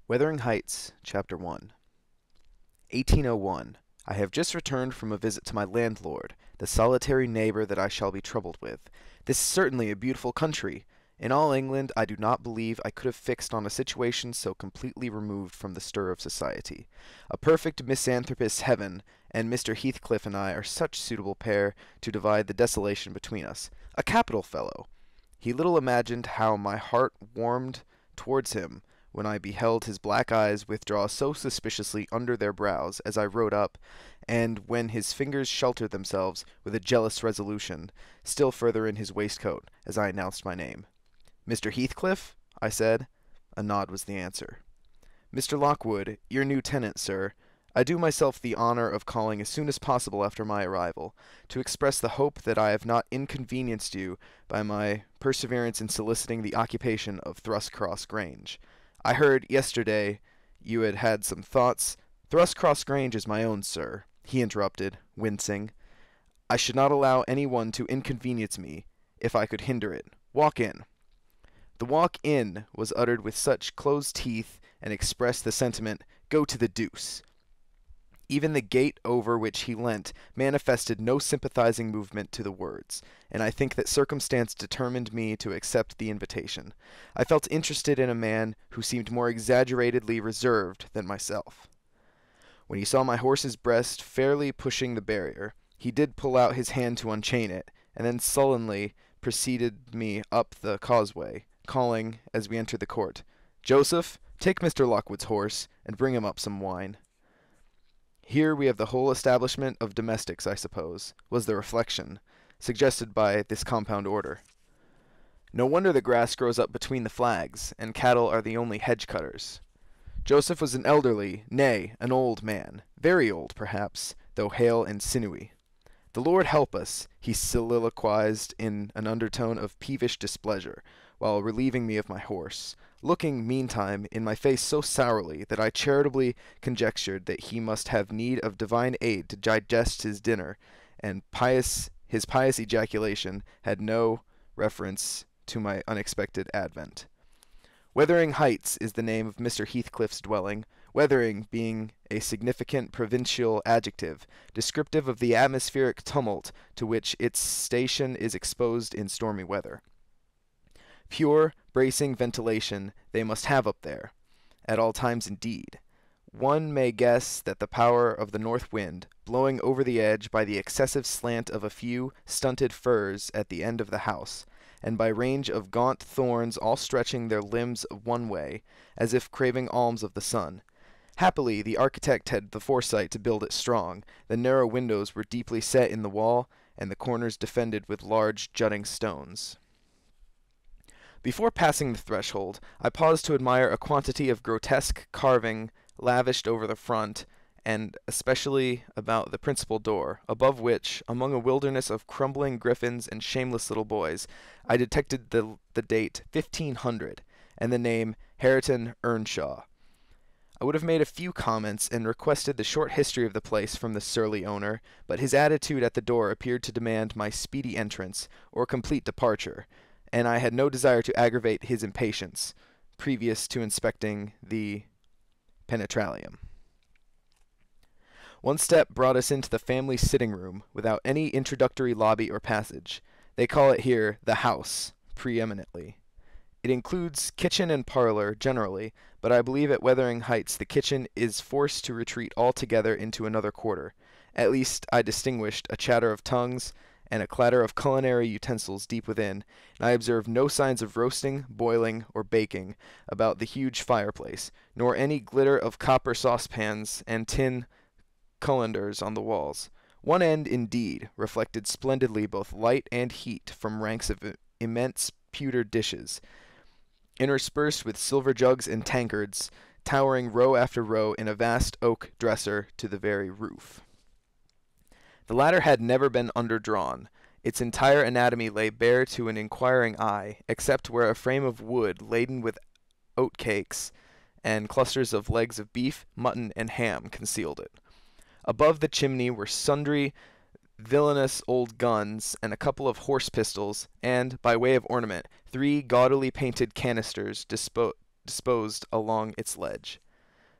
Wuthering Heights, Chapter 1. 1801. I have just returned from a visit to my landlord, the solitary neighbor that I shall be troubled with. This is certainly a beautiful country. In all England, I do not believe I could have fixed on a situation so completely removed from the stir of society. A perfect misanthropist's heaven, and Mr. Heathcliff and I are such suitable pair to divide the desolation between us. A capital fellow! He little imagined how my heart warmed towards him when I beheld his black eyes withdraw so suspiciously under their brows as I rode up, and when his fingers sheltered themselves, with a jealous resolution, still further in his waistcoat, as I announced my name. "Mr. Heathcliff?" I said. A nod was the answer. "Mr. Lockwood, your new tenant, sir. I do myself the honour of calling as soon as possible after my arrival, to express the hope that I have not inconvenienced you by my perseverance in soliciting the occupation of Thrushcross Grange. I heard yesterday you had had some thoughts—" "Thrushcross Grange is my own, sir," he interrupted, wincing. "I should not allow any one to inconvenience me, if I could hinder it. Walk in." The "walk in" was uttered with such closed teeth, and expressed the sentiment, "Go to the deuce." Even the gate over which he leant manifested no sympathizing movement to the words, and I think that circumstance determined me to accept the invitation. I felt interested in a man who seemed more exaggeratedly reserved than myself. When he saw my horse's breast fairly pushing the barrier, he did pull out his hand to unchain it, and then sullenly preceded me up the causeway, calling, as we entered the court, "Joseph, take Mr. Lockwood's horse, and bring him up some wine." Here we have the whole establishment of domestics, I suppose, was the reflection, suggested by this compound order. No wonder the grass grows up between the flags, and cattle are the only hedge-cutters. Joseph was an elderly, nay, an old man, very old, perhaps, though hale and sinewy. "The Lord help us," he soliloquized in an undertone of peevish displeasure, while relieving me of my horse, looking, meantime, in my face so sourly that I charitably conjectured that he must have need of divine aid to digest his dinner, and his pious ejaculation had no reference to my unexpected advent. Wuthering Heights is the name of Mr. Heathcliff's dwelling, Wuthering being a significant provincial adjective, descriptive of the atmospheric tumult to which its station is exposed in stormy weather. Pure, bracing ventilation they must have up there, at all times indeed. One may guess that the power of the north wind, blowing over the edge by the excessive slant of a few stunted firs at the end of the house, and by range of gaunt thorns all stretching their limbs one way, as if craving alms of the sun. Happily the architect had the foresight to build it strong. The narrow windows were deeply set in the wall, and the corners defended with large jutting stones. Before passing the threshold, I paused to admire a quantity of grotesque carving lavished over the front, and especially about the principal door, above which, among a wilderness of crumbling griffins and shameless little boys, I detected the date 1500, and the name Hareton Earnshaw. I would have made a few comments and requested the short history of the place from the surly owner, but his attitude at the door appeared to demand my speedy entrance, or complete departure, and I had no desire to aggravate his impatience, previous to inspecting the penetralium. One step brought us into the family sitting-room, without any introductory lobby or passage. They call it here the house, preeminently. It includes kitchen and parlour, generally, but I believe at Wuthering Heights the kitchen is forced to retreat altogether into another quarter. At least I distinguished a chatter of tongues, and a clatter of culinary utensils deep within, and I observed no signs of roasting, boiling, or baking about the huge fireplace, nor any glitter of copper saucepans and tin cullenders on the walls. One end, indeed, reflected splendidly both light and heat from ranks of immense pewter dishes, interspersed with silver jugs and tankards, towering row after row in a vast oak dresser to the very roof. The latter had never been underdrawn. Its entire anatomy lay bare to an inquiring eye, except where a frame of wood laden with oatcakes and clusters of legs of beef, mutton, and ham concealed it. Above the chimney were sundry villainous old guns and a couple of horse pistols, and, by way of ornament, 3 gaudily painted canisters disposed along its ledge.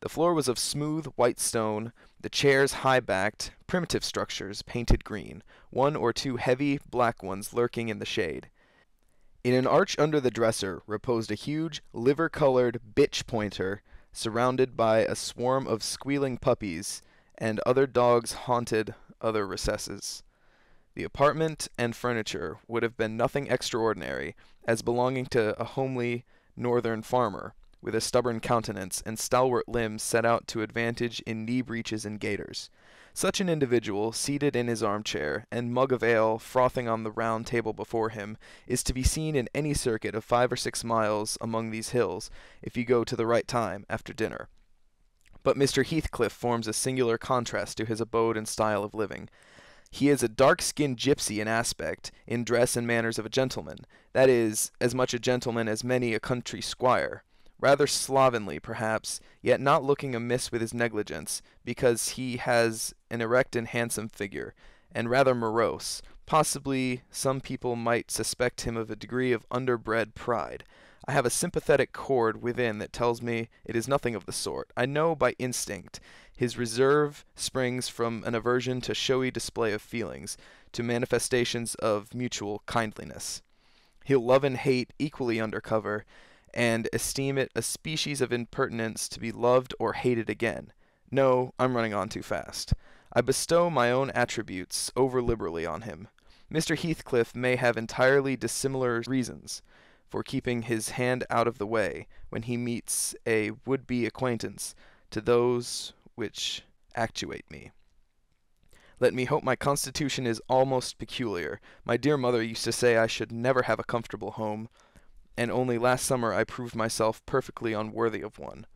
The floor was of smooth white stone, the chairs high-backed, primitive structures painted green, one or two heavy black ones lurking in the shade. In an arch under the dresser reposed a huge, liver-colored bitch pointer, surrounded by a swarm of squealing puppies, and other dogs haunted other recesses. The apartment and furniture would have been nothing extraordinary, as belonging to a homely northern farmer, with a stubborn countenance and stalwart limbs set out to advantage in knee breeches and gaiters. Such an individual, seated in his armchair, and mug of ale frothing on the round table before him, is to be seen in any circuit of 5 or 6 miles among these hills, if you go to the right time after dinner. But Mr. Heathcliff forms a singular contrast to his abode and style of living. He is a dark-skinned gypsy in aspect, in dress and manners of a gentleman, that is, as much a gentleman as many a country squire. Rather slovenly, perhaps, yet not looking amiss with his negligence, because he has an erect and handsome figure, and rather morose. Possibly some people might suspect him of a degree of underbred pride. I have a sympathetic chord within that tells me it is nothing of the sort. I know by instinct his reserve springs from an aversion to showy display of feelings, to manifestations of mutual kindliness. He'll love and hate equally under cover, and esteem it a species of impertinence to be loved or hated again. No, I'm running on too fast. I bestow my own attributes over-liberally on him. Mr. Heathcliff may have entirely dissimilar reasons for keeping his hand out of the way when he meets a would-be acquaintance to those which actuate me. Let me hope my constitution is almost peculiar. My dear mother used to say I should never have a comfortable home, and only last summer I proved myself perfectly unworthy of one.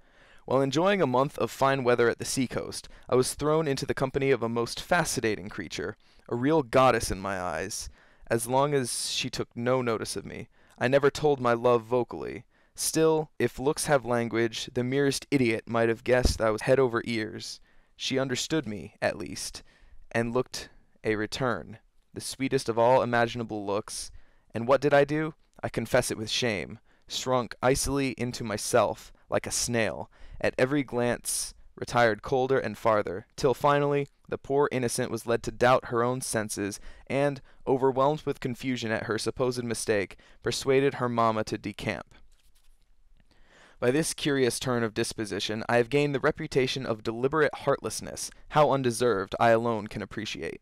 While enjoying a month of fine weather at the sea-coast, I was thrown into the company of a most fascinating creature, a real goddess in my eyes. As long as she took no notice of me, I never told my love vocally. Still, if looks have language, the merest idiot might have guessed I was head over ears. She understood me, at least, and looked a return, the sweetest of all imaginable looks. And what did I do? I confess it with shame, shrunk icily into myself, like a snail, at every glance retired colder and farther, till finally the poor innocent was led to doubt her own senses, and, overwhelmed with confusion at her supposed mistake, persuaded her mamma to decamp. By this curious turn of disposition, I have gained the reputation of deliberate heartlessness, how undeserved I alone can appreciate.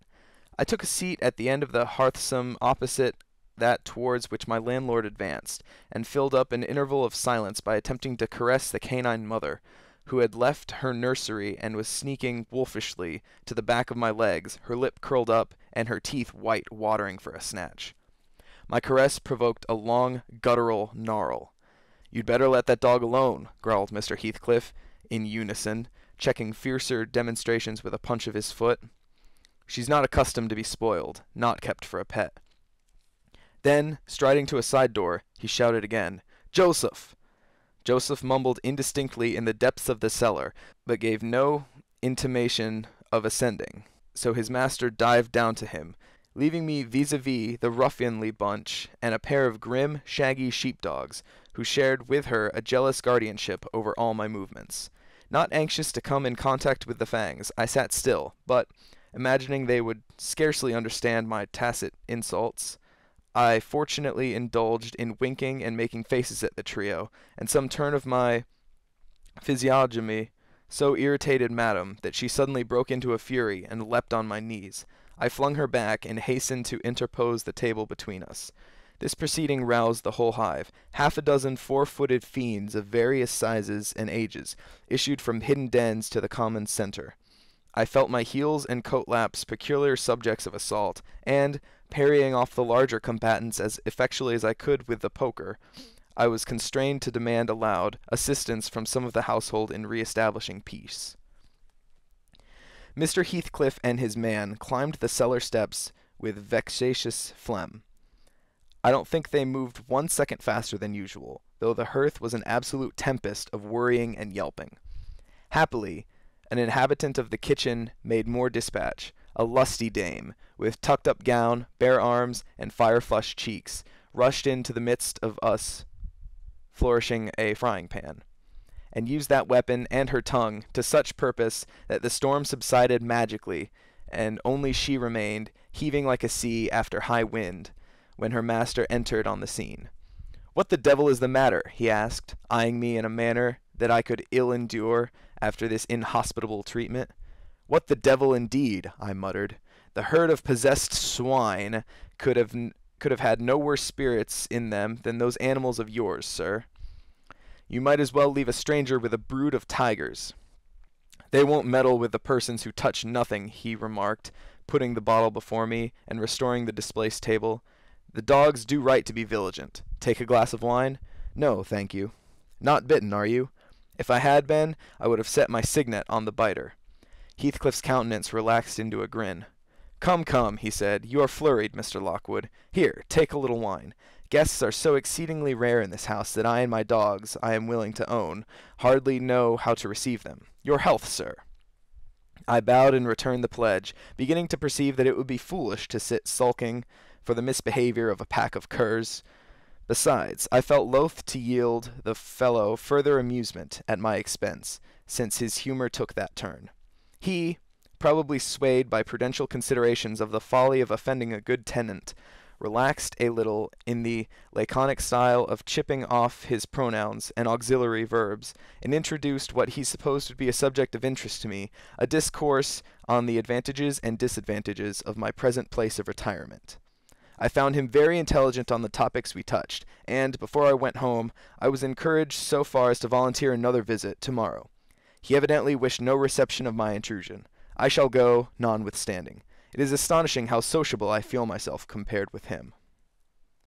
I took a seat at the end of the hearthsome opposite that towards which my landlord advanced, and filled up an interval of silence by attempting to caress the canine mother, who had left her nursery and was sneaking wolfishly to the back of my legs, her lip curled up and her teeth white, watering for a snatch. My caress provoked a long, guttural gnarl. "You'd better let that dog alone," growled Mr. Heathcliff, in unison, checking fiercer demonstrations with a punch of his foot. "She's not accustomed to be spoiled, not kept for a pet." Then, striding to a side door, he shouted again, "Joseph!" Joseph mumbled indistinctly in the depths of the cellar, but gave no intimation of ascending, so his master dived down to him, leaving me vis-a-vis the ruffianly bunch and a pair of grim, shaggy sheepdogs, who shared with her a jealous guardianship over all my movements. Not anxious to come in contact with the fangs, I sat still, but, imagining they would scarcely understand my tacit insults, I fortunately indulged in winking and making faces at the trio, and some turn of my physiognomy so irritated madam that she suddenly broke into a fury and leapt on my knees. I flung her back and hastened to interpose the table between us. This proceeding roused the whole hive. 6 4-footed fiends of various sizes and ages issued from hidden dens to the common centre. I felt my heels and coat laps peculiar subjects of assault, and, parrying off the larger combatants as effectually as I could with the poker, I was constrained to demand aloud assistance from some of the household in re-establishing peace. Mr. Heathcliff and his man climbed the cellar steps with vexatious phlegm. I don't think they moved 1 second faster than usual, though the hearth was an absolute tempest of worrying and yelping. Happily, an inhabitant of the kitchen made more dispatch, a lusty dame, with tucked-up gown, bare arms, and fire-flushed cheeks, rushed into the midst of us flourishing a frying pan, and used that weapon and her tongue to such purpose that the storm subsided magically, and only she remained, heaving like a sea after high wind, when her master entered on the scene. "What the devil is the matter?" he asked, eyeing me in a manner that I could ill endure after this inhospitable treatment. "What the devil indeed?" I muttered. "The herd of possessed swine could have had no worse spirits in them than those animals of yours, sir. You might as well leave a stranger with a brood of tigers." "They won't meddle with the persons who touch nothing," he remarked, putting the bottle before me and restoring the displaced table. "The dogs do right to be vigilant. Take a glass of wine?" "No, thank you." "Not bitten, are you?" "If I had been, I would have set my signet on the biter." Heathcliff's countenance relaxed into a grin. "Come, come," he said, "you are flurried, Mr. Lockwood. Here, take a little wine. Guests are so exceedingly rare in this house that I and my dogs, I am willing to own, hardly know how to receive them. Your health, sir." I bowed and returned the pledge, beginning to perceive that it would be foolish to sit sulking for the misbehavior of a pack of curs. Besides, I felt loath to yield the fellow further amusement at my expense, since his humour took that turn. He, probably swayed by prudential considerations of the folly of offending a good tenant, relaxed a little in the laconic style of chipping off his pronouns and auxiliary verbs, and introduced what he supposed would be a subject of interest to me, a discourse on the advantages and disadvantages of my present place of retirement. I found him very intelligent on the topics we touched, and, before I went home, I was encouraged so far as to volunteer another visit tomorrow. He evidently wished no reception of my intrusion. I shall go, notwithstanding. It is astonishing how sociable I feel myself compared with him.